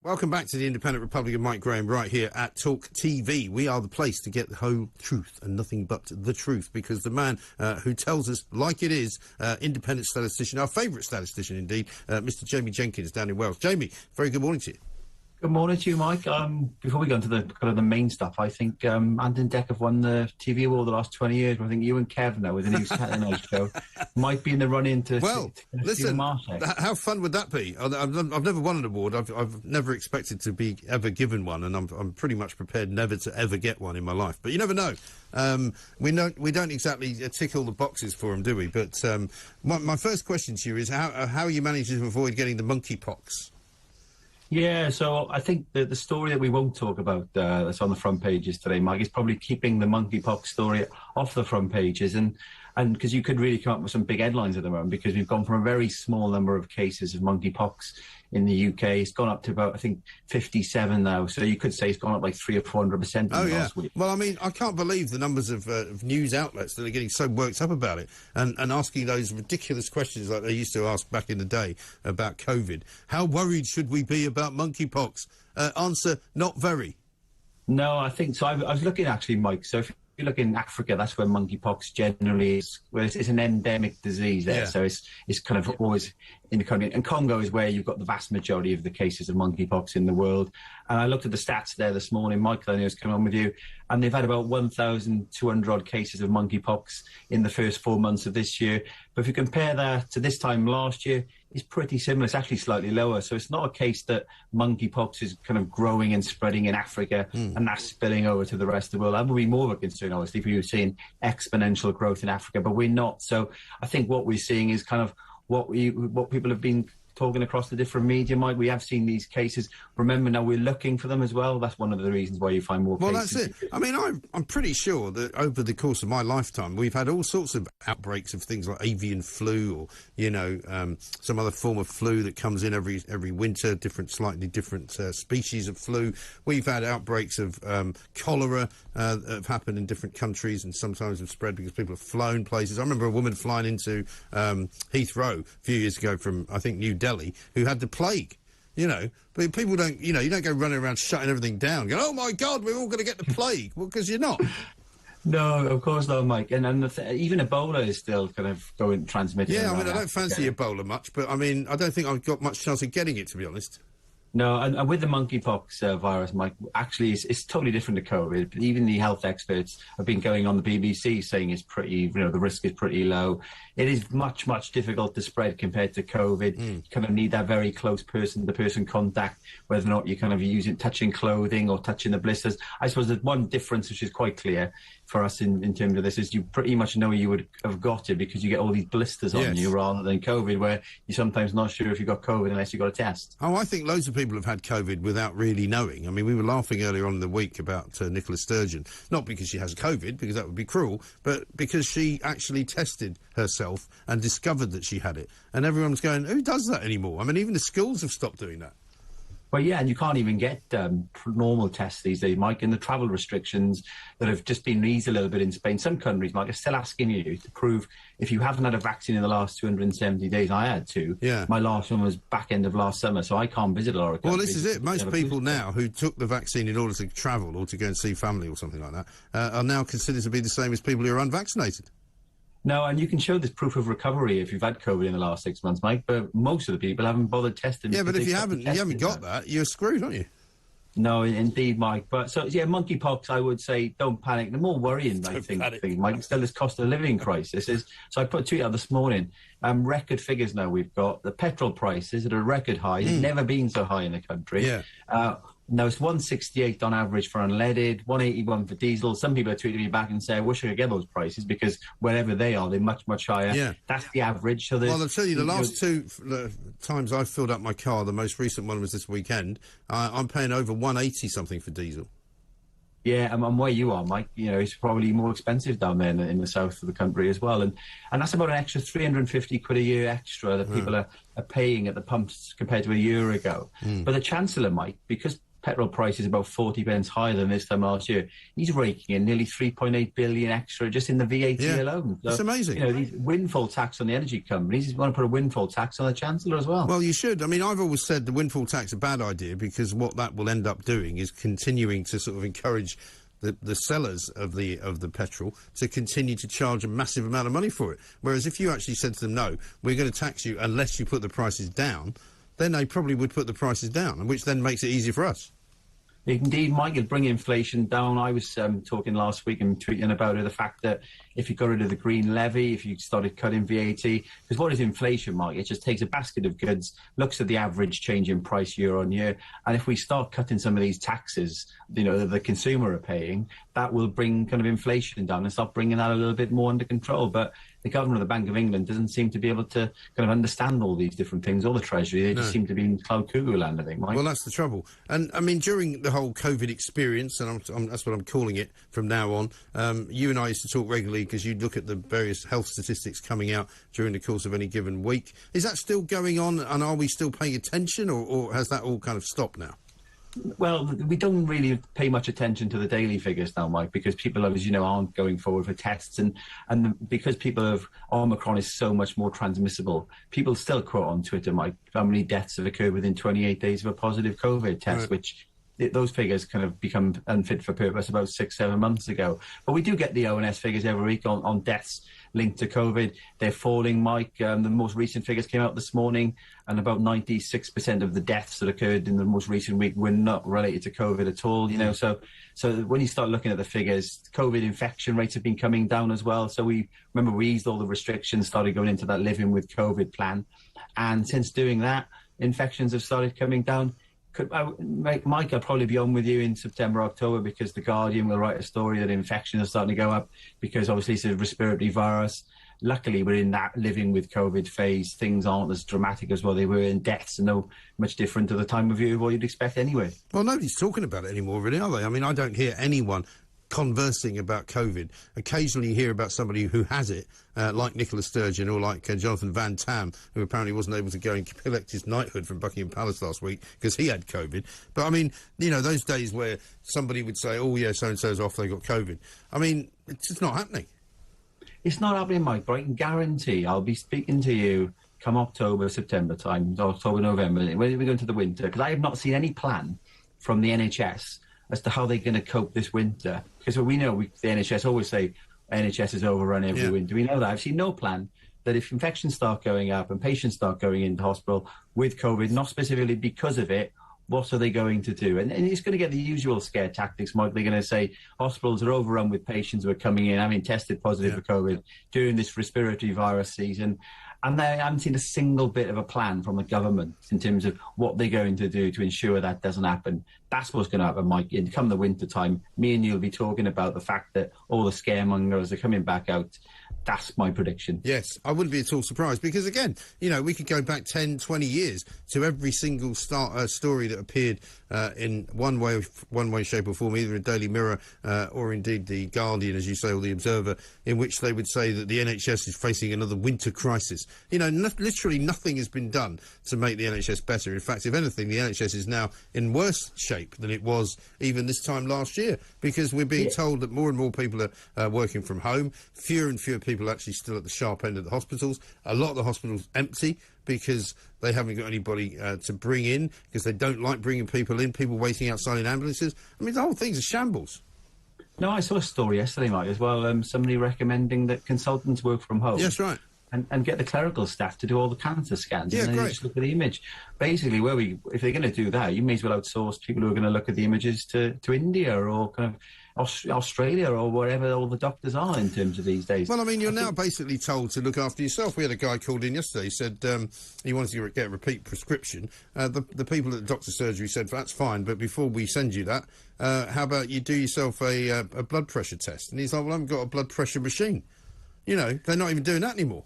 Welcome back to the Independent Republican Mike Graham right here at Talk TV. We are the place to get the whole truth and nothing but the truth, because the man who tells us like it is, independent statistician, our favourite statistician indeed, Mr. Jamie Jenkins down in Wales. Jamie, very good morning to you. Good morning to you, Mike. Before we go into the kind of the main stuff, I think Ant and Dec have won the TV award the last 20 years. But I think you and Kev now with the new Saturday night show might be in the run-in to. Well, listen, how fun would that be? I've never won an award. I've never expected to be ever given one, and I'm pretty much prepared never to ever get one in my life. But you never know. We don't exactly tick all the boxes for them, do we? But my first question to you is how are you managing to avoid getting the monkeypox? Yeah, so I think the story that we won't talk about that's on the front pages today, Mike, is probably keeping the monkeypox story off the front pages, and because you could really come up with some big headlines at the moment, because we've gone from a very small number of cases of monkeypox in the UK. It's gone up to about, I think, 57 now. So you could say it's gone up like 300 or 400% last week. Well, I mean, I can't believe the numbers of news outlets that are getting so worked up about it and asking those ridiculous questions like they used to ask back in the day about COVID. How worried should we be about monkeypox? Answer, not very. No, I think so. I was looking actually, Mike. So if you look in Africa, that's where monkeypox generally is. Well, it's an endemic disease there, so it's kind of always in the country. And Congo is where you've got the vast majority of the cases of monkeypox in the world. And I looked at the stats there this morning, Mike, I know it's come on with you, and they've had about 1,200 odd cases of monkeypox in the first 4 months of this year. But if you compare that to this time last year, it's pretty similar. It's actually slightly lower. So it's not a case that monkeypox is kind of growing and spreading in Africa and that's spilling over to the rest of the world. That would be more of a concern, obviously, if you were seeing exponential growth in Africa, but we're not. So I think what we're seeing is kind of what people have been talking across the different media, Mike. We have seen these cases. Remember, now we're looking for them as well. That's one of the reasons why you find more cases. Well, that's it. I mean, I'm pretty sure that over the course of my lifetime, we've had all sorts of outbreaks of things like avian flu or, you know, some other form of flu that comes in every winter, slightly different species of flu. We've had outbreaks of cholera that have happened in different countries and sometimes have spread because people have flown places. I remember a woman flying into Heathrow a few years ago from, I think, New Delhi, who had the plague, you know. But people don't, you know, you don't go running around shutting everything down, going, oh my God, we're all going to get the plague. Well, because you're not. No, of course not, Mike. And even Ebola is still kind of transmitting. Yeah, I mean, I don't fancy Ebola much, but I mean, I don't think I've got much chance of getting it, to be honest. No, and with the monkeypox virus, Mike, actually it's totally different to COVID. Even the health experts have been going on the BBC saying it's pretty, you know, the risk is pretty low. It is much, much difficult to spread compared to COVID. You kind of need that very close person-to-person contact, whether or not you're kind of touching clothing or touching the blisters. I suppose there's one difference which is quite clear for us in terms of this, is you pretty much know you would have got it because you get all these blisters on you, rather than COVID, where you're sometimes not sure if you got COVID unless you got a test. Oh, I think loads of people have had COVID without really knowing. I mean, we were laughing earlier on in the week about Nicola Sturgeon, not because she has COVID, because that would be cruel, but because she actually tested herself and discovered that she had it. And everyone's going, who does that anymore? I mean, even the schools have stopped doing that. Well, yeah, and you can't even get normal tests these days, Mike, and the travel restrictions that have just been eased a little bit in Spain. Some countries, Mike, are still asking you to prove if you haven't had a vaccine in the last 270 days. I had to. Yeah. My last one was back end of last summer, so I can't visit a lot of countries. Well, this is it. Most people now who took the vaccine in order to travel or to go and see family or something like that are now considered to be the same as people who are unvaccinated. No, and you can show this proof of recovery if you've had COVID in the last 6 months, Mike, but most of the people haven't bothered testing. Yeah, but if you haven't got that, you're screwed, aren't you? No, indeed, Mike. But so, yeah, monkeypox, I would say, don't panic. The more worrying, I think, Mike, still this cost of living crisis is. So I put a tweet out this morning. Record figures now we've got. The petrol prices at a record high. It's never been so high in the country. Yeah. Now, it's 168 on average for unleaded, 181 for diesel. Some people are tweeting me back and say, I wish I could get those prices because wherever they are, they're much, much higher. Yeah. That's the average. So well, I'll tell you, the last two times I've filled up my car, the most recent one was this weekend, I'm paying over 180-something for diesel. Yeah, and where you are, Mike, you know, it's probably more expensive down there in the south of the country as well. And that's about an extra 350 quid a year extra that people are paying at the pumps compared to a year ago. But the Chancellor, Mike, because petrol price is about 40 pence higher than this time last year. He's raking in nearly 3.8 billion extra just in the VAT alone. So, it's amazing. You know, these windfall tax on the energy companies. He's want to put a windfall tax on the Chancellor as well. Well, you should. I mean, I've always said the windfall tax is a bad idea, because what that will end up doing is continuing to sort of encourage the sellers of the petrol to continue to charge a massive amount of money for it. Whereas if you actually said to them, no, we're going to tax you unless you put the prices down, then they probably would put the prices down, which then makes it easier for us. Indeed, Mike, it'll bring inflation down. I was talking last week and tweeting about it, the fact that if you got rid of the green levy, if you started cutting VAT, because what is inflation, Mike? It just takes a basket of goods, looks at the average change in price year on year, and if we start cutting some of these taxes, you know, that the consumer are paying, that will bring kind of inflation down and start bringing that a little bit more under control. But the governor of the Bank of England doesn't seem to be able to kind of understand all these different things, or the Treasury. They just seem to be in cloud cuckoo land, I think, Mike. Well, that's the trouble. And, I mean, during the whole COVID experience, and that's what I'm calling it from now on, you and I used to talk regularly because you'd look at the various health statistics coming out during the course of any given week. Is that still going on, and are we still paying attention, or has that all kind of stopped now? Well, we don't really pay much attention to the daily figures now, Mike, because people, as you know, aren't going forward for tests, and because people have Omicron is so much more transmissible. People still quote on Twitter, Mike, how many deaths have occurred within 28 days of a positive COVID test, right, which those figures kind of become unfit for purpose about 6-7 months ago. But we do get the ONS figures every week on deaths linked to COVID. They're falling, Mike. The most recent figures came out this morning, and about 96% of the deaths that occurred in the most recent week were not related to COVID at all. You know, so when you start looking at the figures, COVID infection rates have been coming down as well. So we eased all the restrictions, started going into that living with COVID plan, and since doing that, infections have started coming down. Mike, I'll probably be on with you in September, October, because The Guardian will write a story that infections are starting to go up because obviously it's a respiratory virus. Luckily, we're in that living with COVID phase. Things aren't as dramatic as what they were in deaths, and no much different to the time of year what you'd expect anyway. Well, nobody's talking about it anymore, really, are they? I mean, I don't hear anyone conversing about COVID. Occasionally you hear about somebody who has it, like Nicola Sturgeon or like Jonathan Van Tam, who apparently wasn't able to go and collect his knighthood from Buckingham Palace last week because he had COVID. But, I mean, you know, those days where somebody would say, oh, yeah, so-and-so's off, they got COVID. I mean, it's just not happening. It's not happening, Mike, but I can guarantee I'll be speaking to you come October, September time, October, November, when we go into the winter, because I have not seen any plan from the NHS as to how they're going to cope this winter. Because we know the NHS always say NHS is overrun every winter. We know that. I've seen no plan that if infections start going up and patients start going into hospital with COVID, not specifically because of it, what are they going to do? And it's going to get the usual scare tactics, Mike. They're going to say hospitals are overrun with patients who are coming in, having tested positive for COVID during this respiratory virus season. And I haven't seen a single bit of a plan from the government in terms of what they're going to do to ensure that doesn't happen. That's what's going to happen, Mike. Come the winter time, me and you will be talking about the fact that all the scaremongers are coming back out. That's my prediction. Yes, I wouldn't be at all surprised because, again, you know, we could go back 10, 20 years to every single story that appeared in one way, shape or form, either in Daily Mirror or indeed The Guardian, as you say, or The Observer, in which they would say that the NHS is facing another winter crisis. You know, literally nothing has been done to make the NHS better. In fact, if anything, the NHS is now in worse shape than it was even this time last year because we're being told that more and more people are working from home, fewer and fewer people are actually still at the sharp end of the hospitals. A lot of the hospitals empty because they haven't got anybody to bring in because they don't like bringing people in, people waiting outside in ambulances. I mean, the whole thing's a shambles. No, I saw a story yesterday, Mike, as well, somebody recommending that consultants work from home. Yes, right. And get the clerical staff to do all the cancer scans. Yeah, and then great. Just look at the image. Basically, if they're going to do that, you may as well outsource people who are going to look at the images to India or kind of Australia or wherever all the doctors are in terms of these days. Well, I mean, you're now basically told to look after yourself. We had a guy called in yesterday. He said he wanted to get a repeat prescription. The people at the doctor's surgery said, that's fine, but before we send you that, how about you do yourself a blood pressure test? And he's like, well, I haven't got a blood pressure machine. You know, they're not even doing that anymore.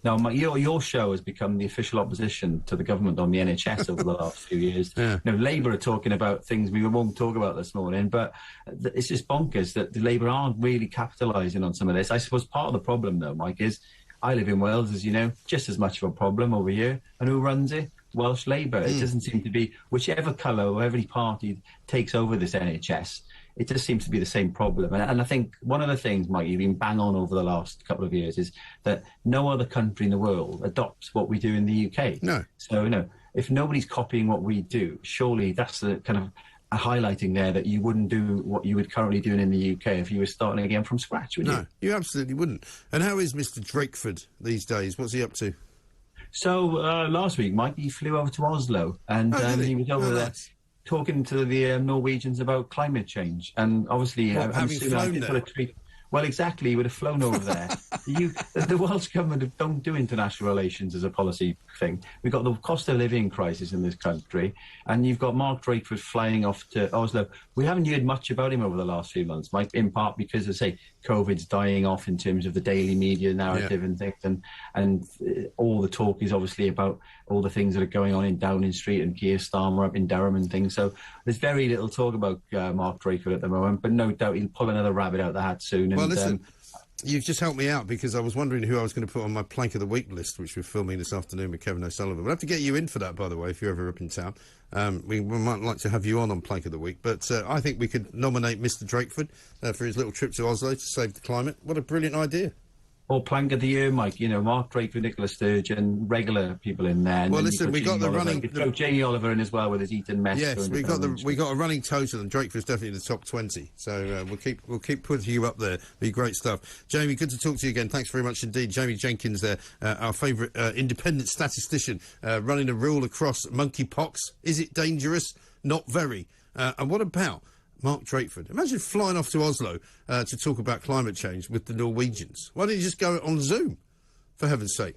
No, your show has become the official opposition to the government on the NHS over the last few years. Yeah. You know, Labour are talking about things we won't talk about this morning, but it's just bonkers that the Labour aren't really capitalising on some of this. I suppose part of the problem, though, Mike, is I live in Wales, as you know, just as much of a problem over here. And who runs it? Welsh Labour. It doesn't seem to be, whichever colour or every party takes over this NHS, it just seems to be the same problem. And I think one of the things, Mike, you've been bang on over the last couple of years is that no other country in the world adopts what we do in the UK. No. So, you know, if nobody's copying what we do, surely that's the kind of a highlighting there that you wouldn't do what you would currently doing in the UK if you were starting again from scratch, would you? No, you absolutely wouldn't. And how is Mr. Drakeford these days? What's he up to? So last week, Mike, he flew over to Oslo, and he was over there talking to the Norwegians about climate change. And obviously, having flown there? Well, exactly, he would have flown over there. The Welsh government don't do international relations as a policy thing. We've got the cost of living crisis in this country, and you've got Mark Drakeford flying off to Oslo. We haven't heard much about him over the last few months, Mike, in part because, as I say, COVID's dying off in terms of the daily media narrative and things, and all the talk is obviously about all the things that are going on in Downing Street and Keir Starmer up in Durham and things. So there's very little talk about Mark Drakeford at the moment, but no doubt he'll pull another rabbit out of the hat soon. Well, listen, you've just helped me out because I was wondering who I was going to put on my Plank of the Week list, which we're filming this afternoon with Kevin O'Sullivan. We'll have to get you in for that, by the way, if you're ever up in town. We might like to have you on Plank of the Week, but I think we could nominate Mr. Drakeford for his little trip to Oslo to save the climate. What a brilliant idea. Or Plank of the Year, Mike. You know, Mark Drakeford, Nicola Sturgeon, regular people in there. Well, listen, we got the running. Throw Jamie Oliver in as well with his Eton mess. Yes, we got a running total, and Drakeford's definitely in the top 20. So we'll keep putting you up there. Be great stuff, Jamie. Good to talk to you again. Thanks very much indeed, Jamie Jenkins. There, our favourite independent statistician, running a rule across monkeypox. Is it dangerous? Not very. And what about Mark Drakeford? Imagine flying off to Oslo to talk about climate change with the Norwegians. Why don't you just go on Zoom, for heaven's sake?